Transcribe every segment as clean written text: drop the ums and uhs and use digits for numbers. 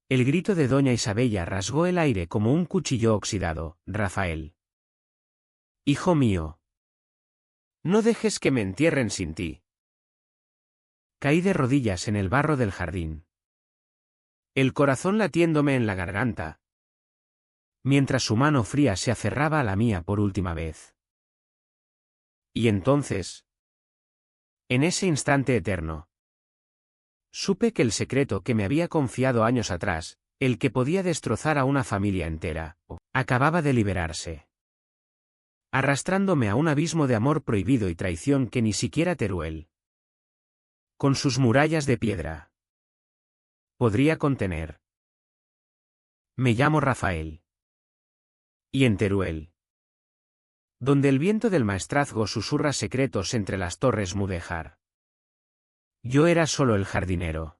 El grito de doña Isabella rasgó el aire como un cuchillo oxidado. Rafael. Hijo mío. No dejes que me entierren sin ti. Caí de rodillas en el barro del jardín. El corazón latiéndome en la garganta, mientras su mano fría se aferraba a la mía por última vez. Y entonces, en ese instante eterno, supe que el secreto que me había confiado años atrás, el que podía destrozar a una familia entera, acababa de liberarse, arrastrándome a un abismo de amor prohibido y traición que ni siquiera Teruel, con sus murallas de piedra, podría contener. Me llamo Rafael. Y en Teruel, donde el viento del maestrazgo susurra secretos entre las torres mudéjar, yo era solo el jardinero,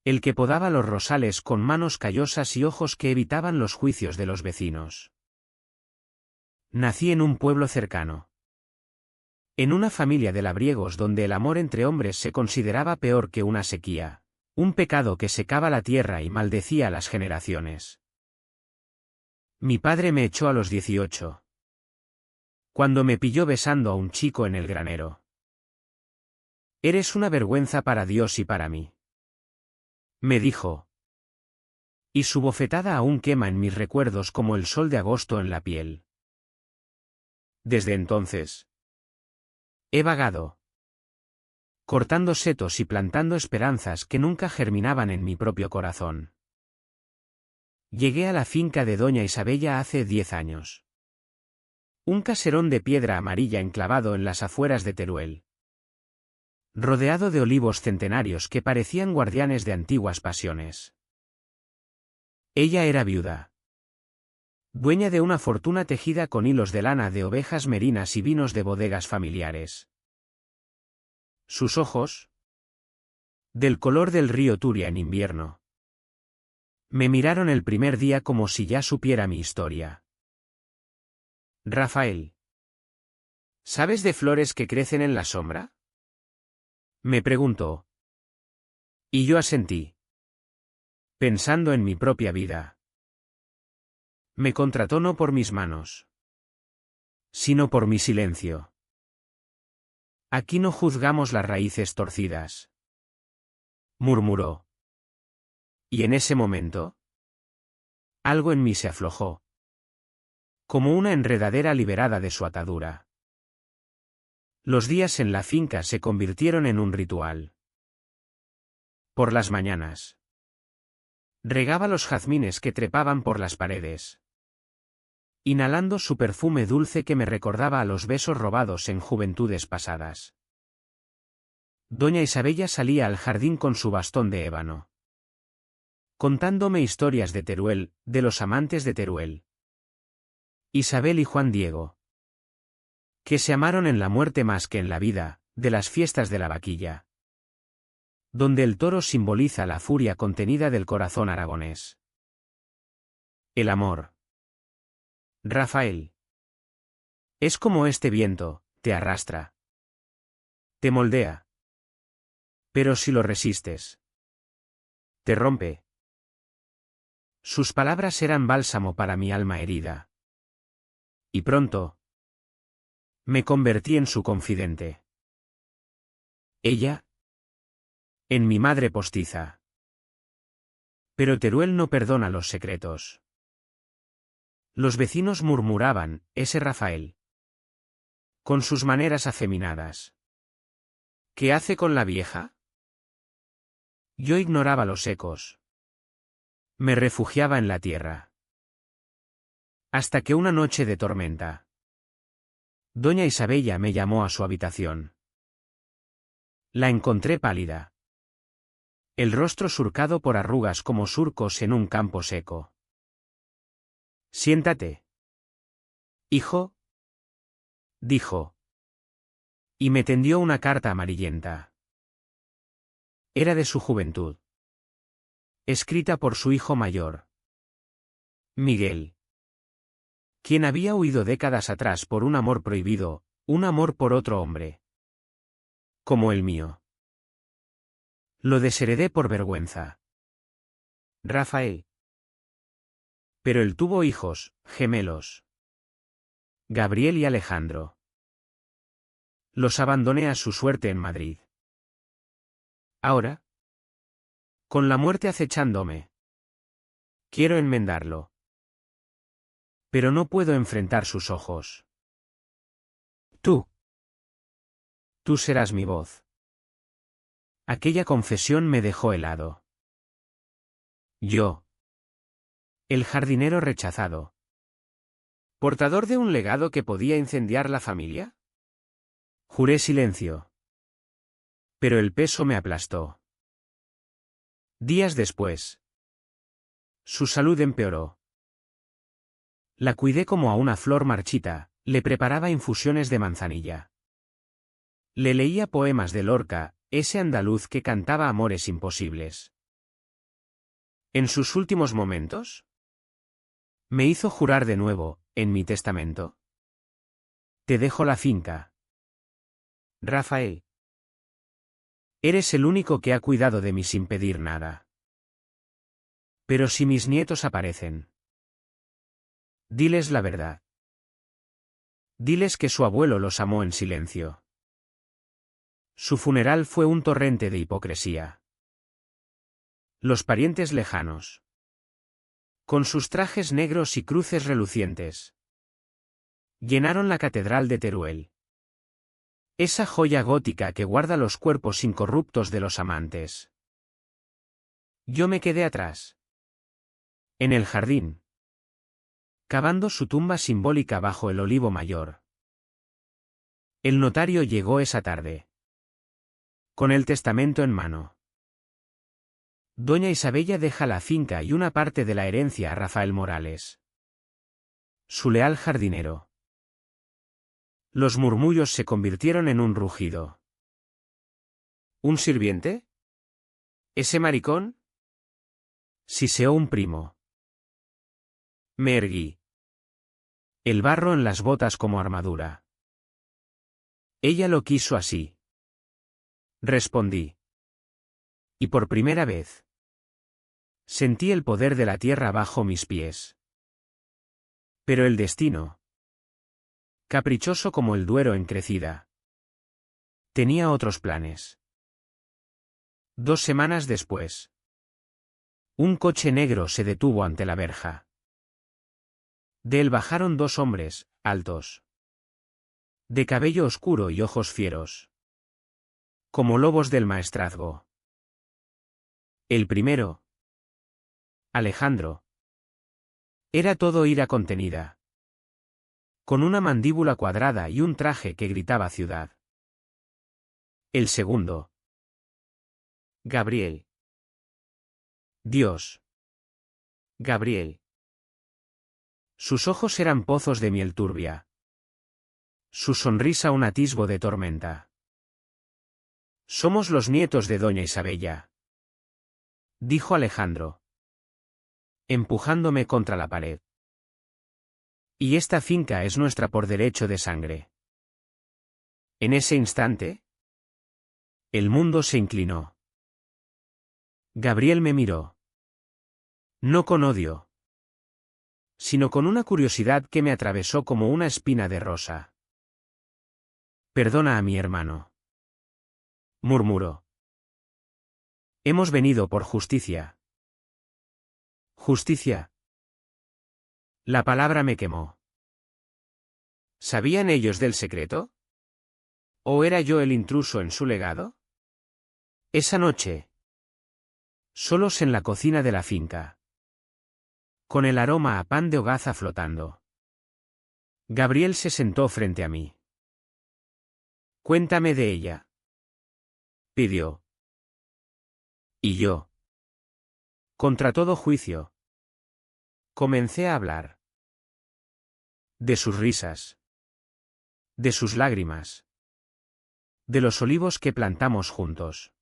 el que podaba los rosales con manos callosas y ojos que evitaban los juicios de los vecinos. Nací en un pueblo cercano, en una familia de labriegos donde el amor entre hombres se consideraba peor que una sequía, un pecado que secaba la tierra y maldecía a las generaciones. Mi padre me echó a los 18, cuando me pilló besando a un chico en el granero. Eres una vergüenza para Dios y para mí, me dijo. Y su bofetada aún quema en mis recuerdos como el sol de agosto en la piel. Desde entonces, he vagado, cortando setos y plantando esperanzas que nunca germinaban en mi propio corazón. Llegué a la finca de doña Isabella hace 10 años. Un caserón de piedra amarilla enclavado en las afueras de Teruel, rodeado de olivos centenarios que parecían guardianes de antiguas pasiones. Ella era viuda, dueña de una fortuna tejida con hilos de lana de ovejas merinas y vinos de bodegas familiares. Sus ojos, del color del río Turia en invierno, me miraron el primer día como si ya supiera mi historia. Rafael, ¿sabes de flores que crecen en la sombra?, me preguntó. Y yo asentí, pensando en mi propia vida. Me contrató no por mis manos, sino por mi silencio. Aquí no juzgamos las raíces torcidas, murmuró. Y en ese momento, algo en mí se aflojó, como una enredadera liberada de su atadura. Los días en la finca se convirtieron en un ritual. Por las mañanas, regaba los jazmines que trepaban por las paredes, inhalando su perfume dulce que me recordaba a los besos robados en juventudes pasadas. Doña Isabella salía al jardín con su bastón de ébano, contándome historias de Teruel, de los amantes de Teruel, Isabel y Juan Diego, que se amaron en la muerte más que en la vida, de las fiestas de la vaquilla, donde el toro simboliza la furia contenida del corazón aragonés. El amor, Rafael, es como este viento, te arrastra, te moldea. Pero si lo resistes, te rompe. Sus palabras eran bálsamo para mi alma herida. Y pronto, me convertí en su confidente. Ella, en mi madre postiza. Pero Teruel no perdona los secretos. Los vecinos murmuraban, ese Rafael, con sus maneras afeminadas. ¿Qué hace con la vieja? Yo ignoraba los ecos. Me refugiaba en la tierra. Hasta que una noche de tormenta, doña Isabella me llamó a su habitación. La encontré pálida, el rostro surcado por arrugas como surcos en un campo seco. Siéntate, hijo, dijo, y me tendió una carta amarillenta. Era de su juventud, escrita por su hijo mayor, Miguel, quien había huido décadas atrás por un amor prohibido, un amor por otro hombre, como el mío. Lo desheredé por vergüenza. Rafael. Pero él tuvo hijos, gemelos. Gabriel y Alejandro. Los abandoné a su suerte en Madrid. Ahora, con la muerte acechándome, quiero enmendarlo. Pero no puedo enfrentar sus ojos. Tú serás mi voz. Aquella confesión me dejó helado. Yo, el jardinero rechazado. ¿Portador de un legado que podía incendiar la familia? Juré silencio. Pero el peso me aplastó. Días después, su salud empeoró. La cuidé como a una flor marchita, le preparaba infusiones de manzanilla. Le leía poemas de Lorca, ese andaluz que cantaba amores imposibles. En sus últimos momentos, me hizo jurar de nuevo, en mi testamento. Te dejo la finca. Rafael. Eres el único que ha cuidado de mí sin pedir nada. Pero si mis nietos aparecen, diles la verdad. Diles que su abuelo los amó en silencio. Su funeral fue un torrente de hipocresía. Los parientes lejanos, con sus trajes negros y cruces relucientes, llenaron la catedral de Teruel. Esa joya gótica que guarda los cuerpos incorruptos de los amantes. Yo me quedé atrás, en el jardín, cavando su tumba simbólica bajo el olivo mayor. El notario llegó esa tarde, con el testamento en mano. Doña Isabella deja la finca y una parte de la herencia a Rafael Morales, su leal jardinero. Los murmullos se convirtieron en un rugido. ¿Un sirviente? ¿Ese maricón? Siseó un primo. Me erguí. El barro en las botas como armadura. Ella lo quiso así. Respondí. Y por primera vez, sentí el poder de la tierra bajo mis pies. Pero el destino, caprichoso como el Duero en crecida, tenía otros planes. 2 semanas después, un coche negro se detuvo ante la verja. De él bajaron 2 hombres, altos, de cabello oscuro y ojos fieros, como lobos del maestrazgo. El primero, Alejandro, era todo ira contenida, con una mandíbula cuadrada y un traje que gritaba ciudad. El segundo, Gabriel. Dios. Gabriel. Sus ojos eran pozos de miel turbia. Su sonrisa un atisbo de tormenta. Somos los nietos de doña Isabella, dijo Alejandro, empujándome contra la pared. Y esta finca es nuestra por derecho de sangre. En ese instante, el mundo se inclinó. Gabriel me miró. No con odio, sino con una curiosidad que me atravesó como una espina de rosa. Perdona a mi hermano, murmuró. Hemos venido por justicia. ¿Justicia? La palabra me quemó. ¿Sabían ellos del secreto? ¿O era yo el intruso en su legado? Esa noche, solos en la cocina de la finca, con el aroma a pan de hogaza flotando, Gabriel se sentó frente a mí. Cuéntame de ella, pidió. Y yo, contra todo juicio, comencé a hablar. De sus risas, de sus lágrimas, de los olivos que plantamos juntos.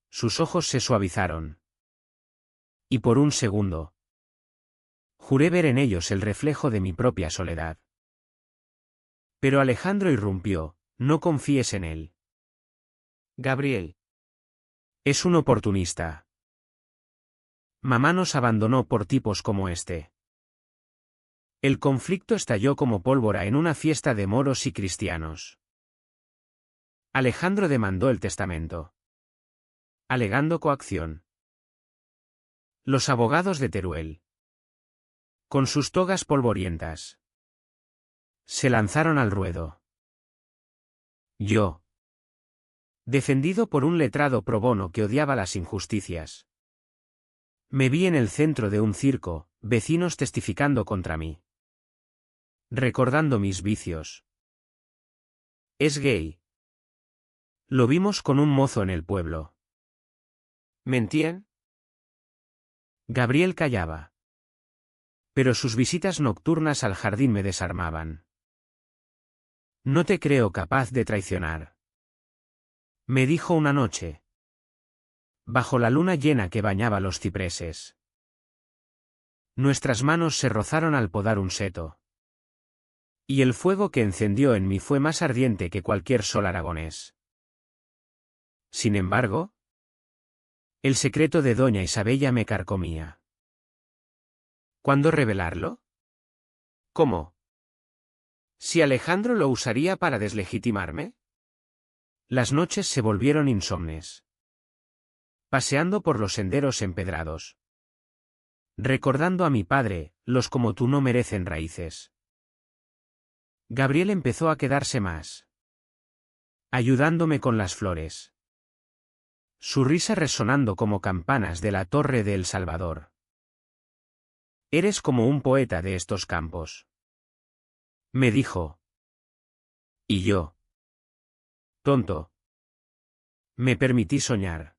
Sus ojos se suavizaron. Y por un segundo, juré ver en ellos el reflejo de mi propia soledad. Pero Alejandro irrumpió, no confíes en él. Gabriel. Es un oportunista. Mamá nos abandonó por tipos como este. El conflicto estalló como pólvora en una fiesta de moros y cristianos. Alejandro demandó el testamento, alegando coacción. Los abogados de Teruel, con sus togas polvorientas, se lanzaron al ruedo. Yo, defendido por un letrado pro bono que odiaba las injusticias, me vi en el centro de un circo, vecinos testificando contra mí, recordando mis vicios. Es gay. Lo vimos con un mozo en el pueblo. ¿Mentían? Gabriel callaba. Pero sus visitas nocturnas al jardín me desarmaban. No te creo capaz de traicionar, me dijo una noche, bajo la luna llena que bañaba los cipreses. Nuestras manos se rozaron al podar un seto. Y el fuego que encendió en mí fue más ardiente que cualquier sol aragonés. Sin embargo, el secreto de doña Isabella me carcomía. ¿Cuándo revelarlo? ¿Cómo? ¿Si Alejandro lo usaría para deslegitimarme? Las noches se volvieron insomnes. Paseando por los senderos empedrados. Recordando a mi padre, los como tú no merecen raíces. Gabriel empezó a quedarse más, ayudándome con las flores. Su risa resonando como campanas de la torre de El Salvador. Eres como un poeta de estos campos, me dijo. Y yo, tonto, me permití soñar.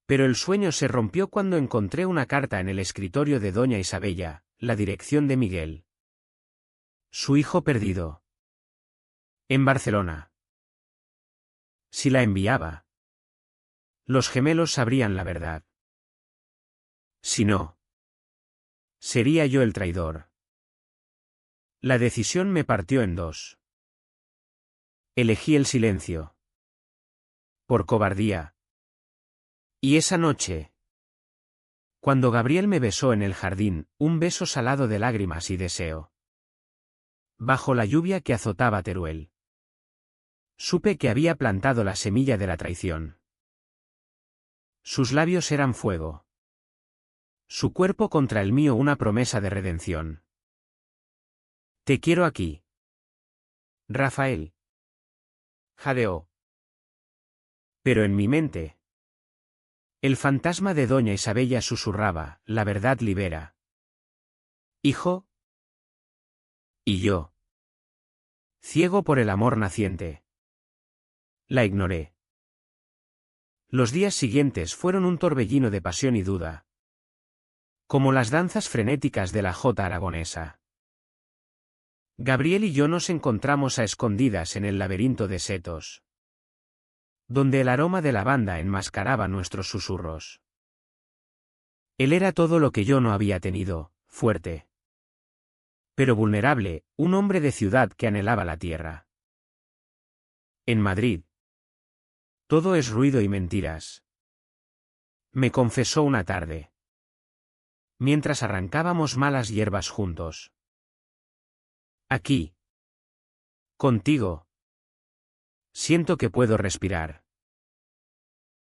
Pero el sueño se rompió cuando encontré una carta en el escritorio de doña Isabella, la dirección de Miguel, su hijo perdido, en Barcelona. Si la enviaba, los gemelos sabrían la verdad. Si no, sería yo el traidor. La decisión me partió en dos. Elegí el silencio. Por cobardía. Y esa noche, cuando Gabriel me besó en el jardín, un beso salado de lágrimas y deseo, bajo la lluvia que azotaba Teruel, supe que había plantado la semilla de la traición. Sus labios eran fuego. Su cuerpo contra el mío una promesa de redención. Te quiero aquí, Rafael. Jadeó. Pero en mi mente, el fantasma de doña Isabella susurraba, la verdad libera. Hijo. Y yo, ciego por el amor naciente, la ignoré. Los días siguientes fueron un torbellino de pasión y duda, como las danzas frenéticas de la jota aragonesa. Gabriel y yo nos encontramos a escondidas en el laberinto de setos, donde el aroma de lavanda enmascaraba nuestros susurros. Él era todo lo que yo no había tenido, fuerte, pero vulnerable, un hombre de ciudad que anhelaba la tierra. En Madrid, todo es ruido y mentiras, me confesó una tarde, mientras arrancábamos malas hierbas juntos. Aquí, contigo, siento que puedo respirar.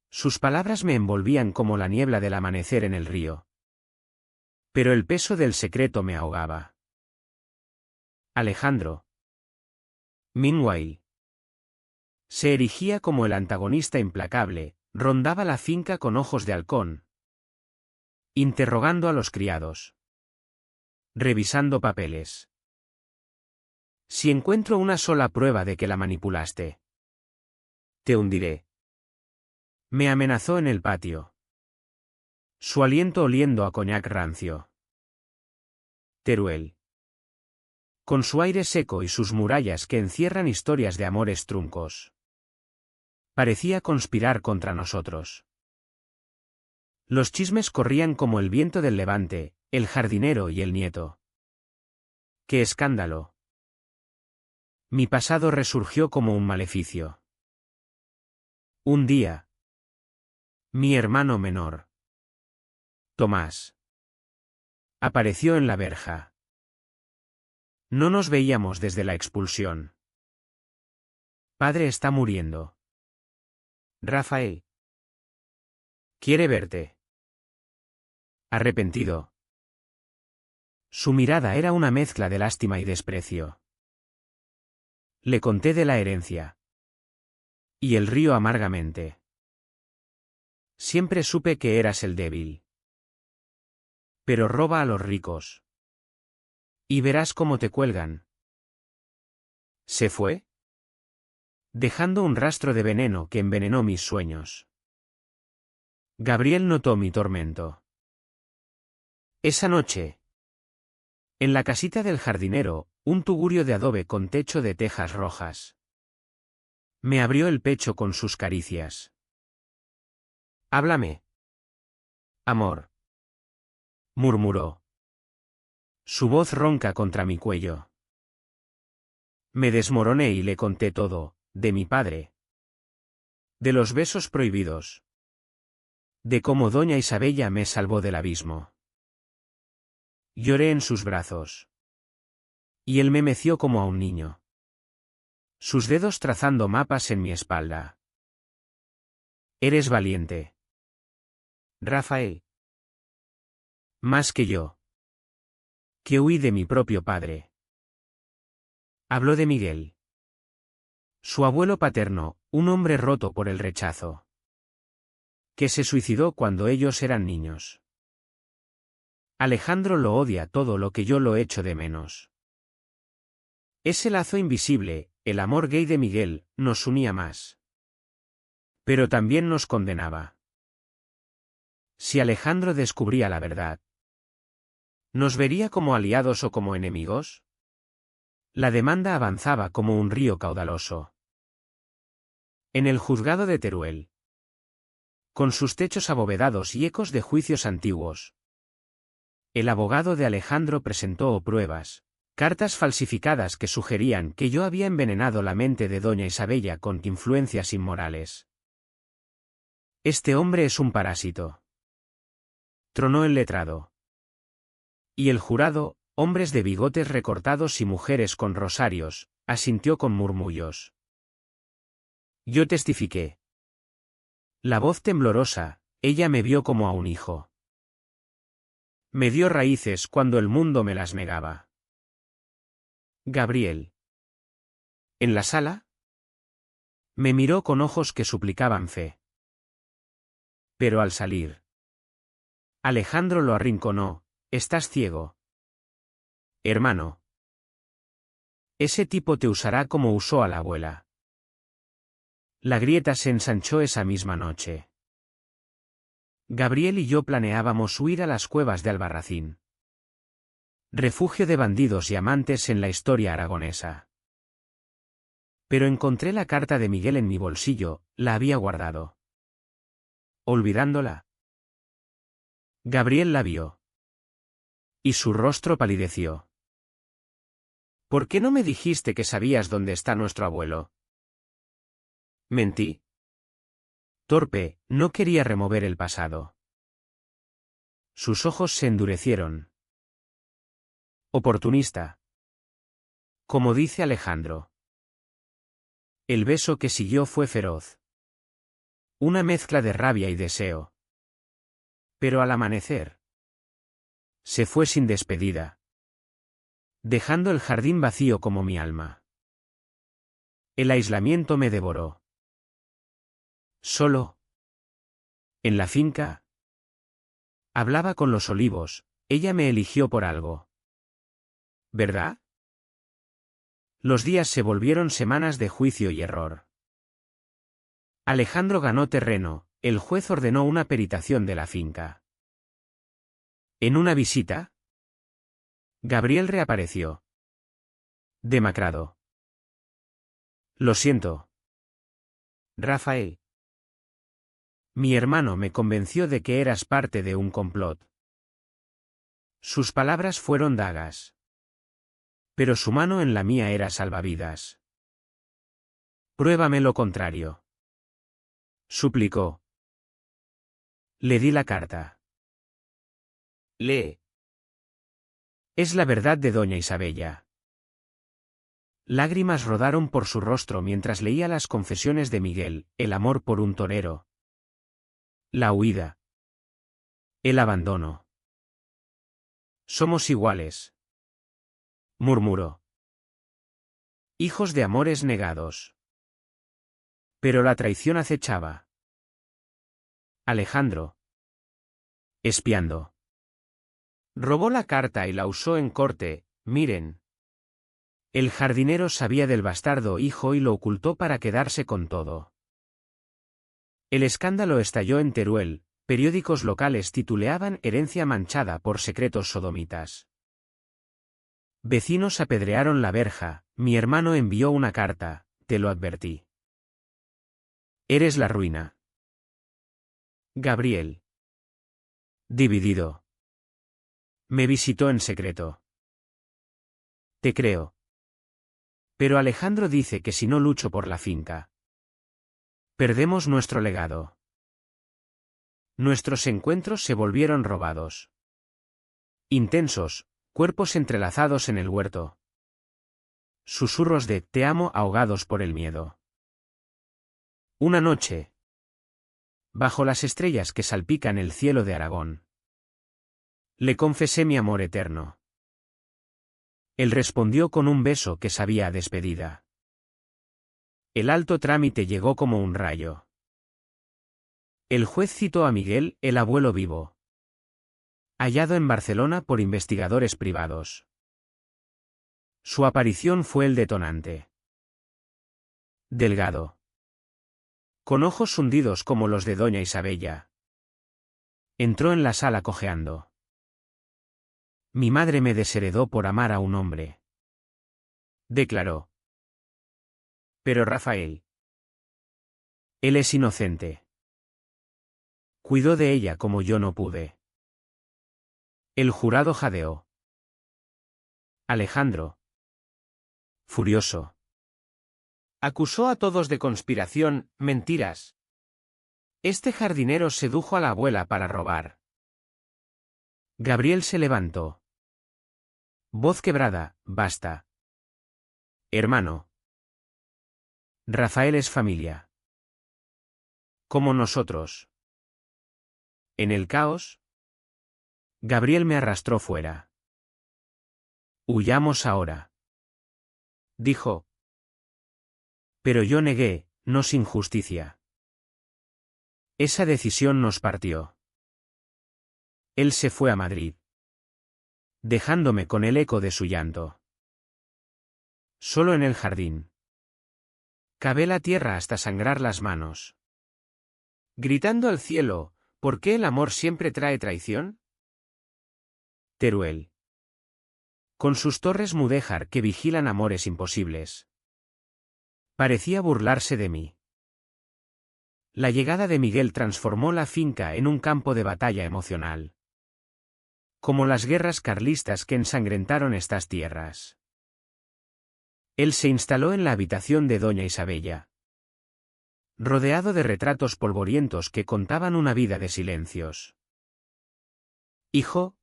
Sus palabras me envolvían como la niebla del amanecer en el río. Pero el peso del secreto me ahogaba. Alejandro, meanwhile, se erigía como el antagonista implacable, rondaba la finca con ojos de halcón, interrogando a los criados, revisando papeles. Si encuentro una sola prueba de que la manipulaste, te hundiré. Me amenazó en el patio, su aliento oliendo a coñac rancio. Teruel, con su aire seco y sus murallas que encierran historias de amores truncos, parecía conspirar contra nosotros. Los chismes corrían como el viento del levante, el jardinero y el nieto. ¡Qué escándalo! Mi pasado resurgió como un maleficio. Un día, mi hermano menor Tomás. Apareció en la verja. No nos veíamos desde la expulsión. Padre está muriendo. Rafael. Quiere verte. Arrepentido. Su mirada era una mezcla de lástima y desprecio. Le conté de la herencia. Y él rió amargamente. Siempre supe que eras el débil. Pero roba a los ricos. Y verás cómo te cuelgan. ¿Se fue? Dejando un rastro de veneno que envenenó mis sueños. Gabriel notó mi tormento. Esa noche. En la casita del jardinero, un tugurio de adobe con techo de tejas rojas. Me abrió el pecho con sus caricias. Háblame. Amor. Murmuró. Su voz ronca contra mi cuello. Me desmoroné y le conté todo, de mi padre. De los besos prohibidos. De cómo doña Isabella me salvó del abismo. Lloré en sus brazos. Y él me meció como a un niño. Sus dedos trazando mapas en mi espalda. Eres valiente. Rafael. Más que yo. Que huí de mi propio padre. Habló de Miguel. Su abuelo paterno, un hombre roto por el rechazo. Que se suicidó cuando ellos eran niños. Alejandro lo odia todo lo que yo lo echo de menos. Ese lazo invisible, el amor gay de Miguel, nos unía más. Pero también nos condenaba. Si Alejandro descubría la verdad, ¿nos vería como aliados o como enemigos? La demanda avanzaba como un río caudaloso. En el juzgado de Teruel. Con sus techos abovedados y ecos de juicios antiguos. El abogado de Alejandro presentó pruebas, cartas falsificadas que sugerían que yo había envenenado la mente de doña Isabella con influencias inmorales. Este hombre es un parásito. Tronó el letrado. Y el jurado, hombres de bigotes recortados y mujeres con rosarios, asintió con murmullos. Yo testifiqué. La voz temblorosa, ella me vio como a un hijo. Me dio raíces cuando el mundo me las negaba. Gabriel. ¿En la sala? Me miró con ojos que suplicaban fe. Pero al salir. Alejandro lo arrinconó, estás ciego. Hermano. Ese tipo te usará como usó a la abuela. La grieta se ensanchó esa misma noche. Gabriel y yo planeábamos huir a las cuevas de Albarracín. Refugio de bandidos y amantes en la historia aragonesa. Pero encontré la carta de Miguel en mi bolsillo, la había guardado. Olvidándola. Gabriel la vio. Y su rostro palideció. ¿Por qué no me dijiste que sabías dónde está nuestro abuelo? Mentí. Torpe, no quería remover el pasado. Sus ojos se endurecieron. Oportunista. Como dice Alejandro. El beso que siguió fue feroz. Una mezcla de rabia y deseo. Pero al amanecer. Se fue sin despedida. Dejando el jardín vacío como mi alma. El aislamiento me devoró. Solo. En la finca. Hablaba con los olivos, ella me eligió por algo. ¿Verdad? Los días se volvieron semanas de juicio y error. Alejandro ganó terreno, el juez ordenó una peritación de la finca. En una visita, Gabriel reapareció. Demacrado. Lo siento. Rafael. Mi hermano me convenció de que eras parte de un complot. Sus palabras fueron dagas. Pero su mano en la mía era salvavidas. Pruébame lo contrario. Suplicó. Le di la carta. Lee. Es la verdad de doña Isabella. Lágrimas rodaron por su rostro mientras leía las confesiones de Miguel, el amor por un torero. La huida. El abandono. Somos iguales, murmuró. Hijos de amores negados. Pero la traición acechaba. Alejandro. Espiando. Robó la carta y la usó en corte, miren. El jardinero sabía del bastardo hijo y lo ocultó para quedarse con todo. El escándalo estalló en Teruel, periódicos locales tituleaban Herencia manchada por secretos sodomitas. Vecinos apedrearon la verja, mi hermano envió una carta, te lo advertí. Eres la ruina. Gabriel. Dividido. Me visitó en secreto. Te creo. Pero Alejandro dice que si no lucho por la finca, perdemos nuestro legado. Nuestros encuentros se volvieron robados. Intensos, cuerpos entrelazados en el huerto. Susurros de te amo ahogados por el miedo. Una noche. Bajo las estrellas que salpican el cielo de Aragón. Le confesé mi amor eterno. Él respondió con un beso que sabía a despedida. El alto trámite llegó como un rayo. El juez citó a Miguel, el abuelo vivo. Hallado en Barcelona por investigadores privados. Su aparición fue el detonante. Delgado. Con ojos hundidos como los de doña Isabella. Entró en la sala cojeando. Mi madre me desheredó por amar a un hombre. Declaró. Pero Rafael. Él es inocente. Cuidó de ella como yo no pude. El jurado jadeó. Alejandro. Furioso. Acusó a todos de conspiración, mentiras. Este jardinero sedujo a la abuela para robar. Gabriel se levantó. Voz quebrada, basta. Hermano. Rafael es familia. Como nosotros. En el caos. Gabriel me arrastró fuera. Huyamos ahora. Dijo. Pero yo negué, no sin justicia. Esa decisión nos partió. Él se fue a Madrid. Dejándome con el eco de su llanto. Solo en el jardín. Cavé la tierra hasta sangrar las manos. Gritando al cielo, ¿por qué el amor siempre trae traición? Teruel. Con sus torres mudéjar que vigilan amores imposibles. Parecía burlarse de mí. La llegada de Miguel transformó la finca en un campo de batalla emocional. Como las guerras carlistas que ensangrentaron estas tierras. Él se instaló en la habitación de doña Isabella. Rodeado de retratos polvorientos que contaban una vida de silencios. Hijo.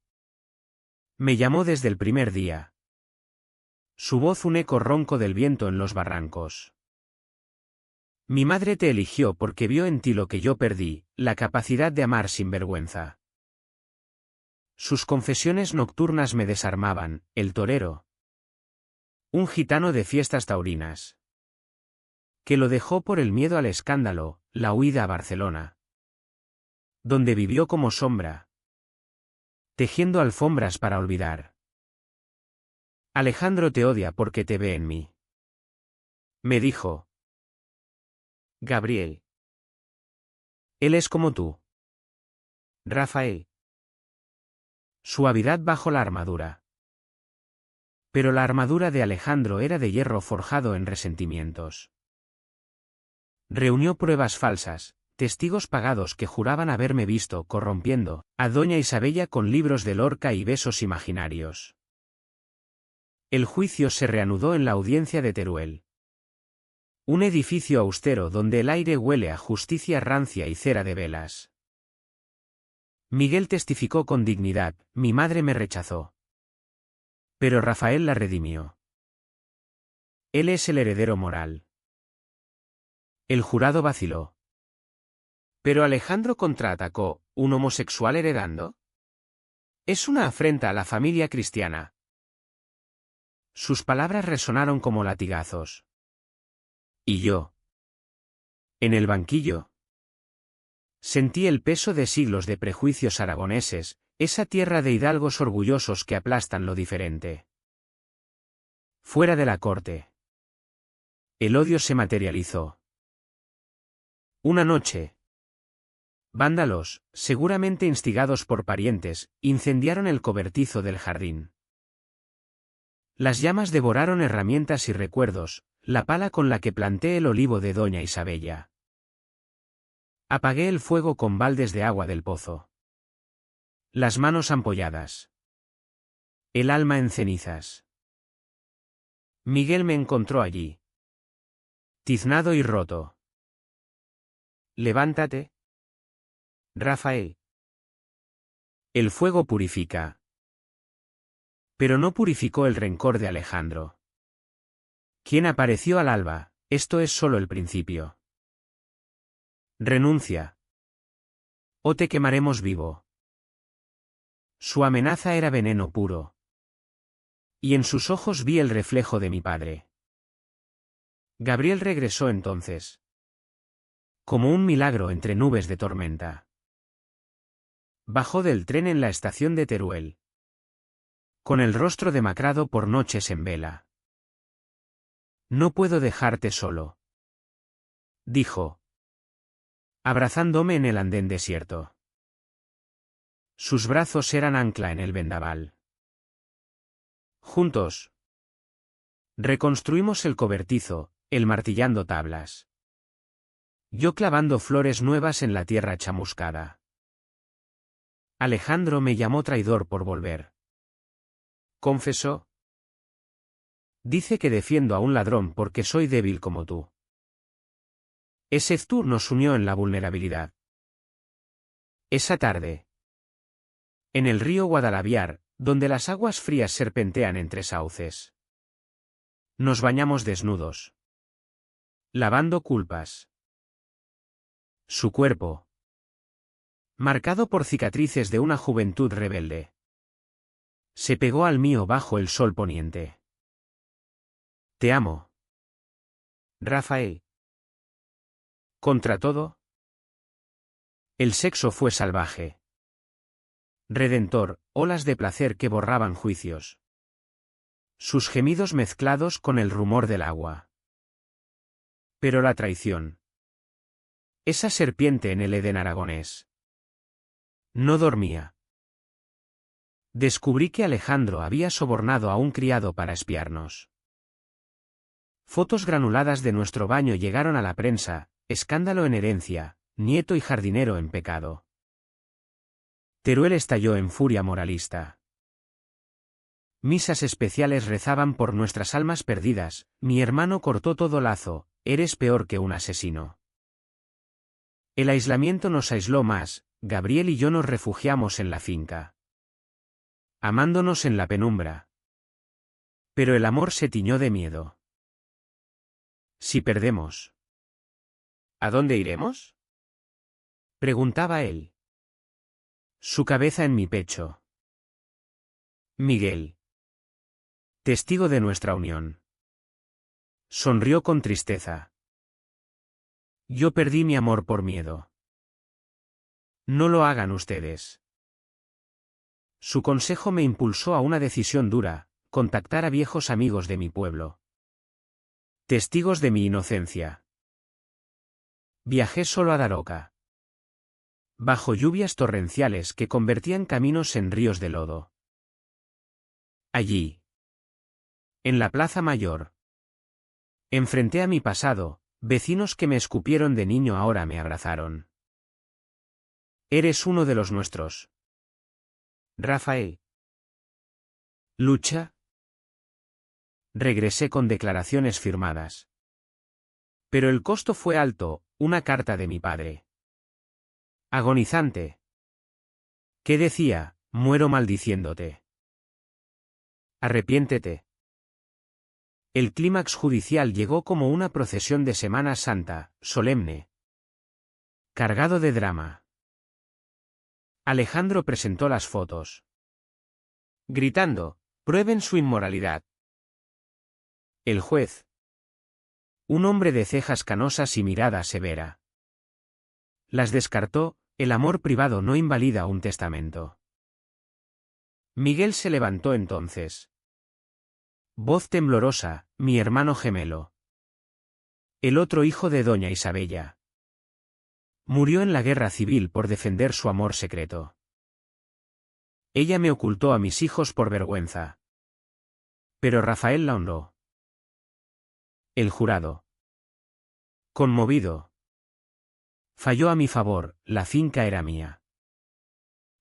Me llamó desde el primer día. Su voz un eco ronco del viento en los barrancos. Mi madre te eligió porque vio en ti lo que yo perdí, la capacidad de amar sin vergüenza. Sus confesiones nocturnas me desarmaban, el torero. Un gitano de fiestas taurinas. Que lo dejó por el miedo al escándalo, la huida a Barcelona. Donde vivió como sombra. Tejiendo alfombras para olvidar. Alejandro te odia porque te ve en mí. Me dijo. Gabriel. Él es como tú. Rafael. Suavidad bajo la armadura. Pero la armadura de Alejandro era de hierro forjado en resentimientos. Reunió pruebas falsas, testigos pagados que juraban haberme visto corrompiendo a doña Isabella con libros de Lorca y besos imaginarios. El juicio se reanudó en la audiencia de Teruel. Un edificio austero donde el aire huele a justicia rancia y cera de velas. Miguel testificó con dignidad: mi madre me rechazó. Pero Rafael la redimió. Él es el heredero moral. El jurado vaciló. Pero Alejandro contraatacó: ¿un homosexual heredando? Es una afrenta a la familia cristiana. Sus palabras resonaron como latigazos. ¿Y yo? En el banquillo. Sentí el peso de siglos de prejuicios aragoneses, esa tierra de hidalgos orgullosos que aplastan lo diferente. Fuera de la corte. El odio se materializó. Una noche. Vándalos, seguramente instigados por parientes, incendiaron el cobertizo del jardín. Las llamas devoraron herramientas y recuerdos, la pala con la que planté el olivo de doña Isabella. Apagué el fuego con baldes de agua del pozo. Las manos ampolladas. El alma en cenizas. Miguel me encontró allí. Tiznado y roto. Levántate. Rafael. El fuego purifica. Pero no purificó el rencor de Alejandro. Quien apareció al alba, esto es solo el principio. Renuncia. O te quemaremos vivo. Su amenaza era veneno puro. Y en sus ojos vi el reflejo de mi padre. Gabriel regresó entonces. Como un milagro entre nubes de tormenta. Bajó del tren en la estación de Teruel. Con el rostro demacrado por noches en vela. No puedo dejarte solo. Dijo. Abrazándome en el andén desierto. Sus brazos eran ancla en el vendaval. Juntos. Reconstruimos el cobertizo, él martillando tablas. Yo clavando flores nuevas en la tierra chamuscada. Alejandro me llamó traidor por volver. Confesó. Dice que defiendo a un ladrón porque soy débil como tú. Ese tú nos unió en la vulnerabilidad. Esa tarde. En el río Guadalaviar, donde las aguas frías serpentean entre sauces. Nos bañamos desnudos. Lavando culpas. Su cuerpo. Marcado por cicatrices de una juventud rebelde. Se pegó al mío bajo el sol poniente. Te amo. Rafael. Contra todo. El sexo fue salvaje. Redentor, olas de placer que borraban juicios. Sus gemidos mezclados con el rumor del agua. Pero la traición. Esa serpiente en el Edén aragonés. No dormía. Descubrí que Alejandro había sobornado a un criado para espiarnos. Fotos granuladas de nuestro baño llegaron a la prensa, escándalo en herencia, nieto y jardinero en pecado. Teruel estalló en furia moralista. Misas especiales rezaban por nuestras almas perdidas, mi hermano cortó todo lazo, eres peor que un asesino. El aislamiento nos aisló más, Gabriel y yo nos refugiamos en la finca. Amándonos en la penumbra. Pero el amor se tiñó de miedo. Si perdemos. ¿A dónde iremos? Preguntaba él. Su cabeza en mi pecho. Miguel. Testigo de nuestra unión. Sonrió con tristeza. Yo perdí mi amor por miedo. No lo hagan ustedes. Su consejo me impulsó a una decisión dura: contactar a viejos amigos de mi pueblo. Testigos de mi inocencia. Viajé solo a Daroca. Bajo lluvias torrenciales que convertían caminos en ríos de lodo. Allí. En la Plaza Mayor. Enfrenté a mi pasado, vecinos que me escupieron de niño ahora me abrazaron. Eres uno de los nuestros. Rafael. ¿Lucha? Regresé con declaraciones firmadas. Pero el costo fue alto, una carta de mi padre. Agonizante. ¿Qué decía? Muero maldiciéndote. Arrepiéntete. El clímax judicial llegó como una procesión de Semana Santa, solemne, cargado de drama. Alejandro presentó las fotos, gritando: «Prueben su inmoralidad». El juez, un hombre de cejas canosas y mirada severa, las descartó. El amor privado no invalida un testamento. Miguel se levantó entonces. Voz temblorosa: «Mi hermano gemelo, el otro hijo de doña Isabella, murió en la guerra civil por defender su amor secreto. Ella me ocultó a mis hijos por vergüenza. Pero Rafael la honró». El jurado, conmovido, falló a mi favor. La finca era mía,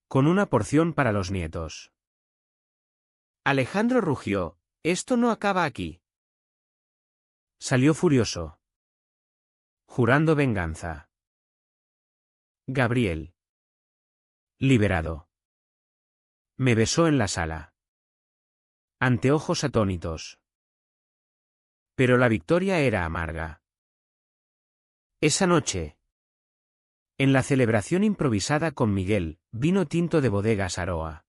con una porción para los nietos. Alejandro rugió: «Esto no acaba aquí». Salió furioso, jurando venganza. Gabriel, liberado, me besó en la sala, ante ojos atónitos. Pero la victoria era amarga. Esa noche, en la celebración improvisada con Miguel, vino tinto de bodegas Aroa,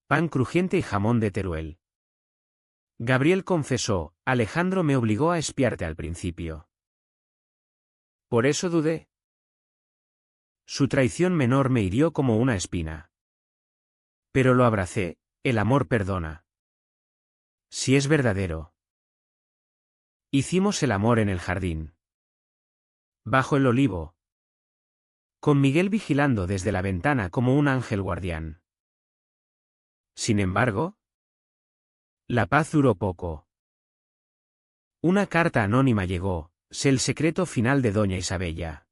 pan crujiente y jamón de Teruel. Gabriel confesó: «Alejandro me obligó a espiarte al principio. Por eso dudé. Su traición menor me hirió como una espina. Pero lo abracé. El amor perdona. Si es verdadero». Hicimos el amor en el jardín, bajo el olivo, con Miguel vigilando desde la ventana como un ángel guardián. Sin embargo, la paz duró poco. Una carta anónima llegó: «Sé el secreto final de doña Isabella.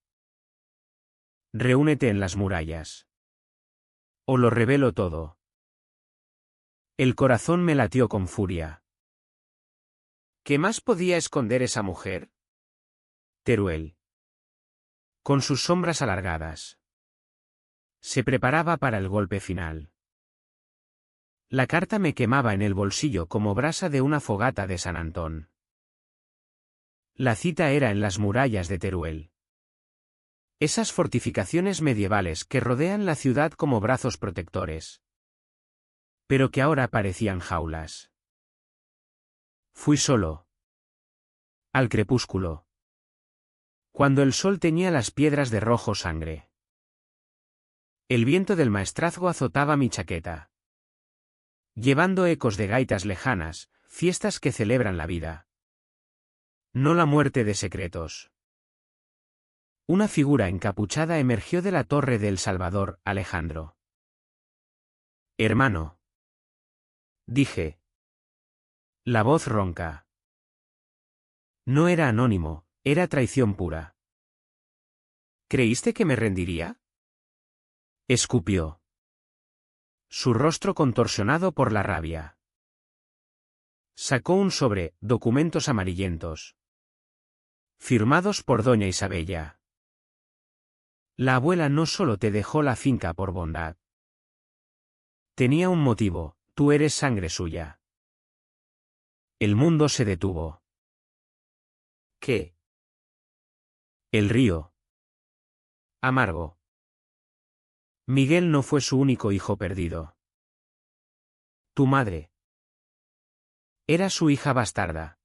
Reúnete en las murallas. O lo revelo todo». El corazón me latió con furia. ¿Qué más podía esconder esa mujer? Teruel, con sus sombras alargadas, se preparaba para el golpe final. La carta me quemaba en el bolsillo como brasa de una fogata de San Antón. La cita era en las murallas de Teruel, esas fortificaciones medievales que rodean la ciudad como brazos protectores, pero que ahora parecían jaulas. Fui solo, al crepúsculo, cuando el sol teñía las piedras de rojo sangre. El viento del maestrazgo azotaba mi chaqueta, llevando ecos de gaitas lejanas, fiestas que celebran la vida, no la muerte de secretos. Una figura encapuchada emergió de la torre del Salvador. «Alejandro». «Hermano», dije, la voz ronca. No era anónimo, era traición pura. «¿Creíste que me rendiría?», escupió, su rostro contorsionado por la rabia. Sacó un sobre, documentos amarillentos, firmados por doña Isabella. «La abuela no solo te dejó la finca por bondad. Tenía un motivo: tú eres sangre suya». El mundo se detuvo. ¿Qué? El río, amargo. Miguel no fue su único hijo perdido. Tu madre era su hija bastarda,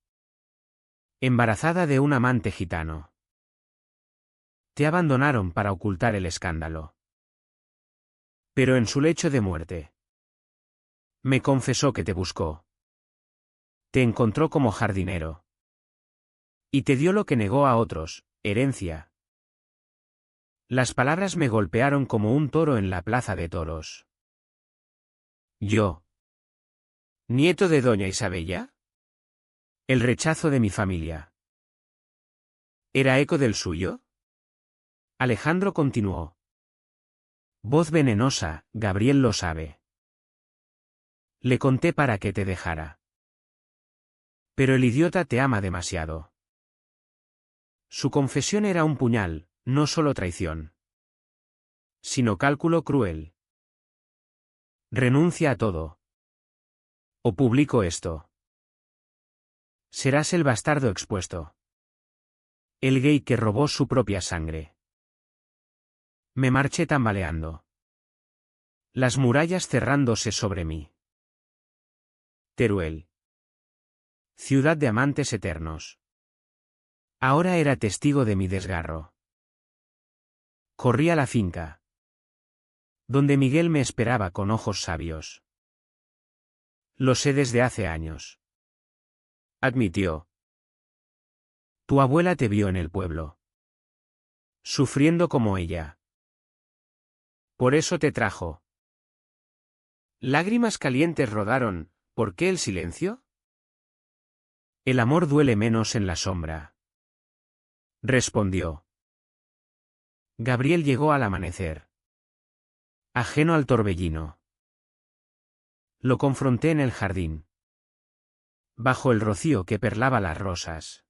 embarazada de un amante gitano. Te abandonaron para ocultar el escándalo. Pero en su lecho de muerte, me confesó que te buscó. Te encontró como jardinero. Y te dio lo que negó a otros: herencia. Las palabras me golpearon como un toro en la plaza de toros. Yo, nieto de doña Isabella. El rechazo de mi familia ¿era eco del suyo? Alejandro continuó. Voz venenosa: Gabriel lo sabe. Le conté para que te dejara. Pero el idiota te ama demasiado. Su confesión era un puñal, no solo traición, sino cálculo cruel. Renuncia a todo. O publico esto. Serás el bastardo expuesto. El gay que robó su propia sangre. Me marché tambaleando. Las murallas cerrándose sobre mí. Teruel. Ciudad de amantes eternos. Ahora era testigo de mi desgarro. Corrí a la finca, donde Miguel me esperaba con ojos sabios. Lo sé desde hace años. Admitió. Tu abuela te vio en el pueblo. Sufriendo como ella. Por eso te trajo. Lágrimas calientes rodaron. ¿Por qué el silencio? El amor duele menos en la sombra. Respondió. Gabriel llegó al amanecer. Ajeno al torbellino. Lo confronté en el jardín. Bajo el rocío que perlaba las rosas.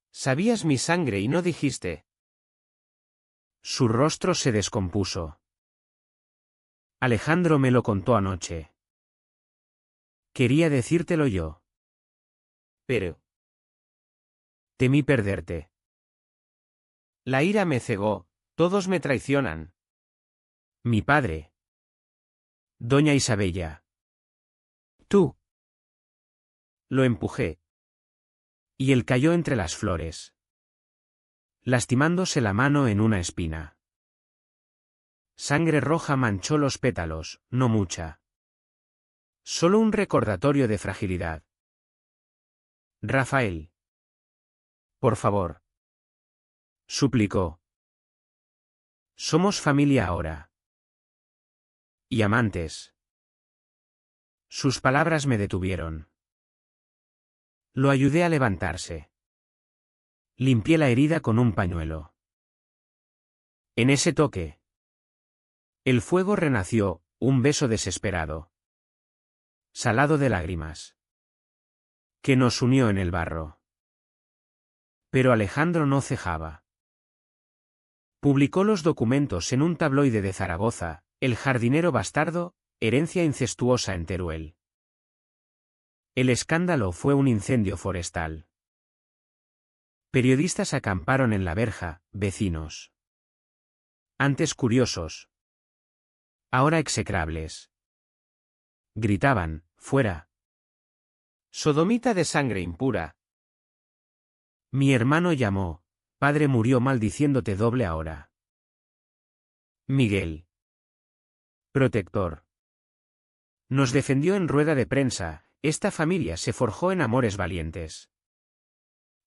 Sabías mi sangre y no dijiste. Su rostro se descompuso. Alejandro me lo contó anoche. Quería decírtelo yo. Pero temí perderte. La ira me cegó, todos me traicionan. Mi padre. Doña Isabella. Tú. Lo empujé. Y él cayó entre las flores, lastimándose la mano en una espina. Sangre roja manchó los pétalos, no mucha. Solo un recordatorio de fragilidad. Rafael. Por favor. Suplicó. Somos familia ahora. Y amantes. Sus palabras me detuvieron. Lo ayudé a levantarse. Limpié la herida con un pañuelo. En ese toque. El fuego renació, un beso desesperado. Salado de lágrimas. Que nos unió en el barro. Pero Alejandro no cejaba. Publicó los documentos en un tabloide de Zaragoza, El jardinero bastardo, herencia incestuosa en Teruel. El escándalo fue un incendio forestal. Periodistas acamparon en la verja, vecinos. Antes curiosos. Ahora execrables. Gritaban, fuera. Sodomita de sangre impura. Mi hermano llamó, padre murió maldiciéndote doble ahora. Miguel. Protector. Nos defendió en rueda de prensa, esta familia se forjó en amores valientes.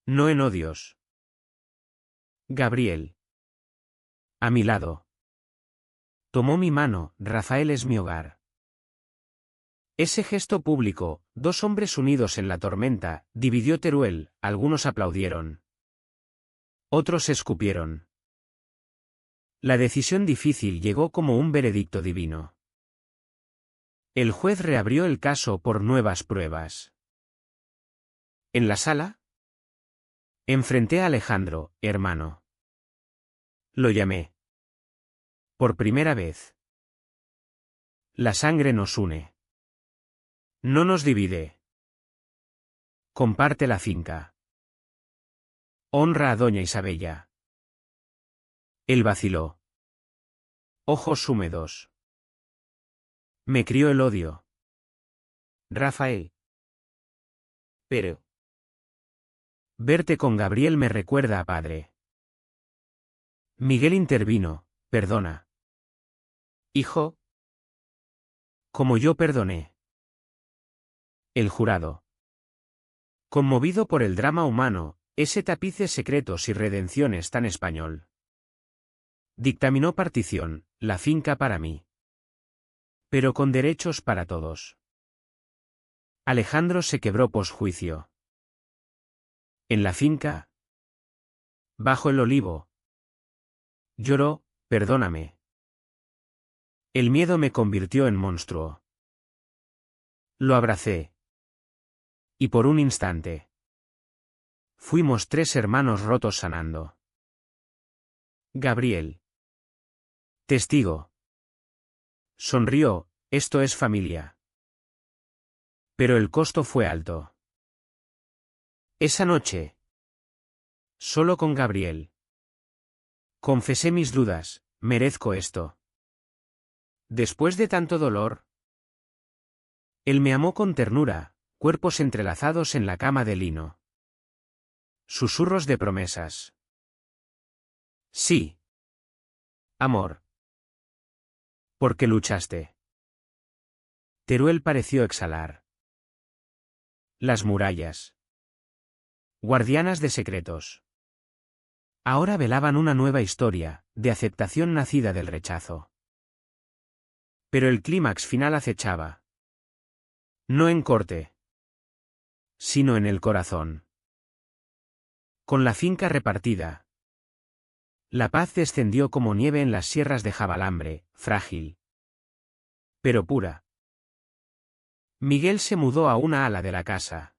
No en odios. Gabriel. A mi lado. Tomó mi mano, Rafael es mi hogar. Ese gesto público, dos hombres unidos en la tormenta, dividió Teruel, algunos aplaudieron. Otros escupieron. La decisión difícil llegó como un veredicto divino. El juez reabrió el caso por nuevas pruebas. En la sala, enfrenté a Alejandro, hermano. Lo llamé. Por primera vez. La sangre nos une. No nos divide. Comparte la finca. Honra a doña Isabella. Él vaciló. Ojos húmedos. Me crió el odio. Rafael. Pero verte con Gabriel me recuerda a padre. Miguel intervino, perdona. Hijo. Como yo perdoné. El jurado. Conmovido por el drama humano, ese tapiz de secretos y redenciones tan español. Dictaminó partición, la finca para mí. Pero con derechos para todos. Alejandro se quebró posjuicio. En la finca. Bajo el olivo. Lloró, perdóname. El miedo me convirtió en monstruo. Lo abracé. Y por un instante. Fuimos tres hermanos rotos sanando. Gabriel. Testigo. Sonrió, esto es familia. Pero el costo fue alto. Esa noche. Solo con Gabriel. Confesé mis dudas, merezco esto. Después de tanto dolor. Él me amó con ternura, cuerpos entrelazados en la cama de lino. Susurros de promesas. Sí. Amor. ¿Por qué luchaste? Teruel pareció exhalar. Las murallas. Guardianas de secretos. Ahora velaban una nueva historia, de aceptación nacida del rechazo. Pero el clímax final acechaba. No en corte, sino en el corazón. Con la finca repartida. La paz descendió como nieve en las sierras de Jabalambre, frágil. Pero pura. Miguel se mudó a una ala de la casa.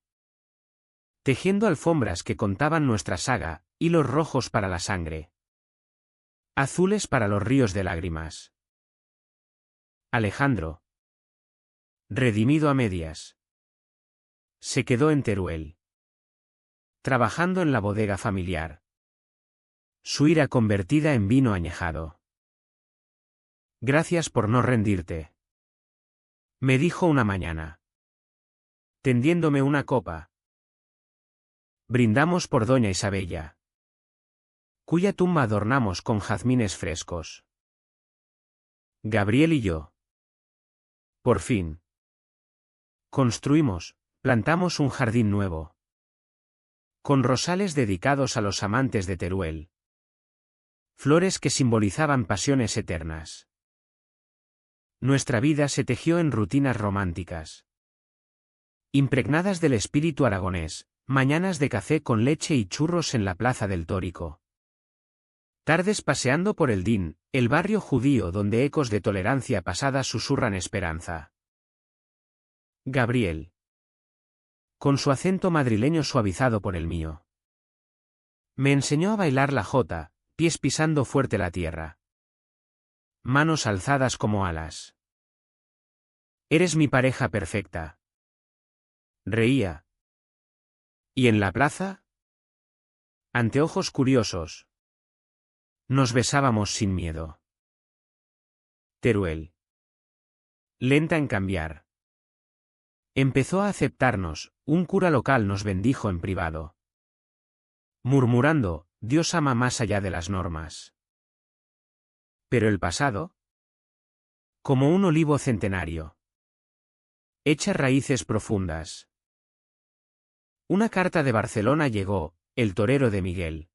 Tejiendo alfombras que contaban nuestra saga, hilos rojos para la sangre. Azules para los ríos de lágrimas. Alejandro. Redimido a medias. Se quedó en Teruel. Trabajando en la bodega familiar. Su ira convertida en vino añejado. Gracias por no rendirte. Me dijo una mañana. Tendiéndome una copa. Brindamos por doña Isabella. Cuya tumba adornamos con jazmines frescos. Gabriel y yo. Por fin. Construimos, plantamos un jardín nuevo. Con rosales dedicados a los amantes de Teruel. Flores que simbolizaban pasiones eternas. Nuestra vida se tejió en rutinas románticas. Impregnadas del espíritu aragonés, mañanas de café con leche y churros en la plaza del Tórico. Tardes paseando por el Din, el barrio judío donde ecos de tolerancia pasada susurran esperanza. Gabriel. Con su acento madrileño suavizado por el mío. Me enseñó a bailar la jota, pies pisando fuerte la tierra. Manos alzadas como alas. Eres mi pareja perfecta. Reía. ¿Y en la plaza? Anteojos curiosos. Nos besábamos sin miedo. Teruel. Lenta en cambiar. Empezó a aceptarnos, un cura local nos bendijo en privado. Murmurando, Dios ama más allá de las normas. Pero el pasado. Como un olivo centenario. Echa raíces profundas. Una carta de Barcelona llegó, el torero de Miguel.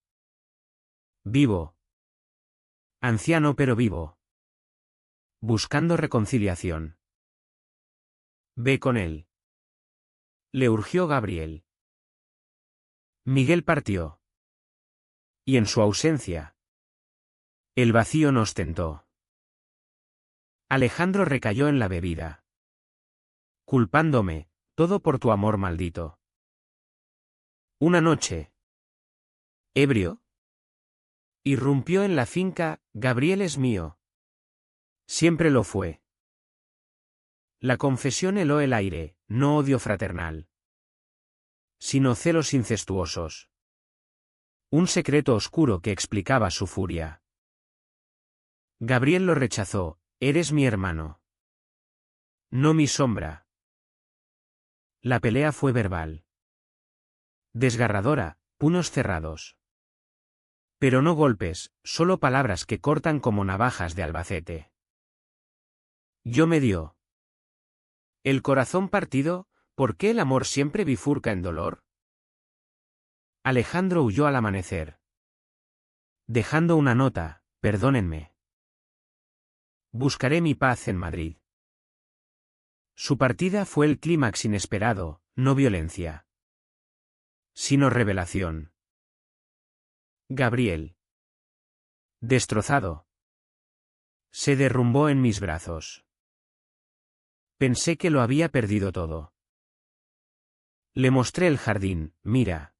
Vivo. Anciano pero vivo. Buscando reconciliación. Ve con él. Le urgió Gabriel. Miguel partió. Y en su ausencia. El vacío nos tentó. Alejandro recayó en la bebida. Culpándome, todo por tu amor maldito. Una noche. Ebrio. Irrumpió en la finca, Gabriel es mío. Siempre lo fue. La confesión heló el aire, no odio fraternal. Sino celos incestuosos. Un secreto oscuro que explicaba su furia. Gabriel lo rechazó, eres mi hermano. No mi sombra. La pelea fue verbal. Desgarradora, puños cerrados. Pero no golpes, solo palabras que cortan como navajas de Albacete. Yo me dio. El corazón partido, ¿por qué el amor siempre bifurca en dolor? Alejandro huyó al amanecer. Dejando una nota, perdónenme. Buscaré mi paz en Madrid. Su partida fue el clímax inesperado, no violencia. Sino revelación. Gabriel. Destrozado. Se derrumbó en mis brazos. Pensé que lo había perdido todo. Le mostré el jardín, mira.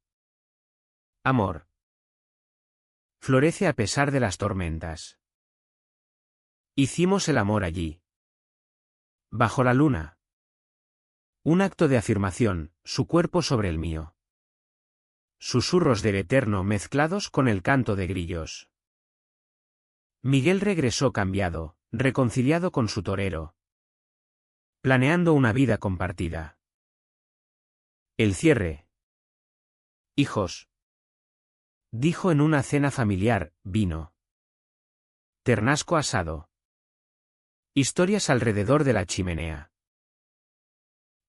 Amor. Florece a pesar de las tormentas. Hicimos el amor allí. Bajo la luna. Un acto de afirmación, su cuerpo sobre el mío. Susurros del eterno mezclados con el canto de grillos. Miguel regresó cambiado, reconciliado con su torero. Planeando una vida compartida. El cierre. Hijos. Dijo en una cena familiar, vino. Ternasco asado. Historias alrededor de la chimenea.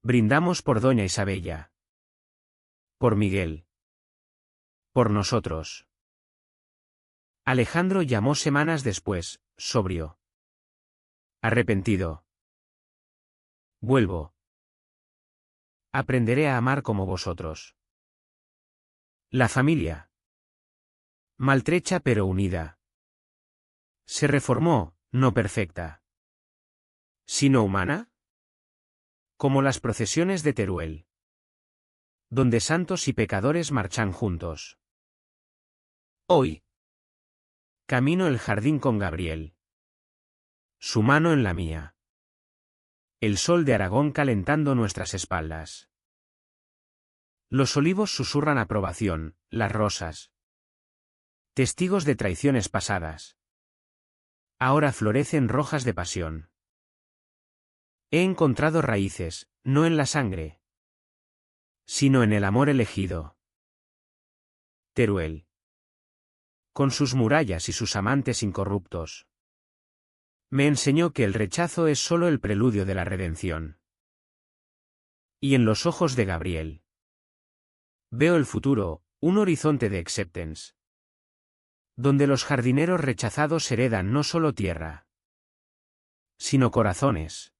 Brindamos por doña Isabella. Por Miguel. Por nosotros. Alejandro llamó semanas después, sobrio. Arrepentido. Vuelvo. Aprenderé a amar como vosotros. La familia. Maltrecha pero unida. Se reformó, no perfecta. ¿Sino humana? Como las procesiones de Teruel. Donde santos y pecadores marchan juntos. Hoy. Camino el jardín con Gabriel. Su mano en la mía. El sol de Aragón calentando nuestras espaldas. Los olivos susurran aprobación, las rosas. Testigos de traiciones pasadas. Ahora florecen rojas de pasión. He encontrado raíces, no en la sangre, sino en el amor elegido. Teruel. Con sus murallas y sus amantes incorruptos. Me enseñó que el rechazo es solo el preludio de la redención. Y en los ojos de Gabriel. Veo el futuro, un horizonte de acceptance. Donde los jardineros rechazados heredan no solo tierra, sino corazones.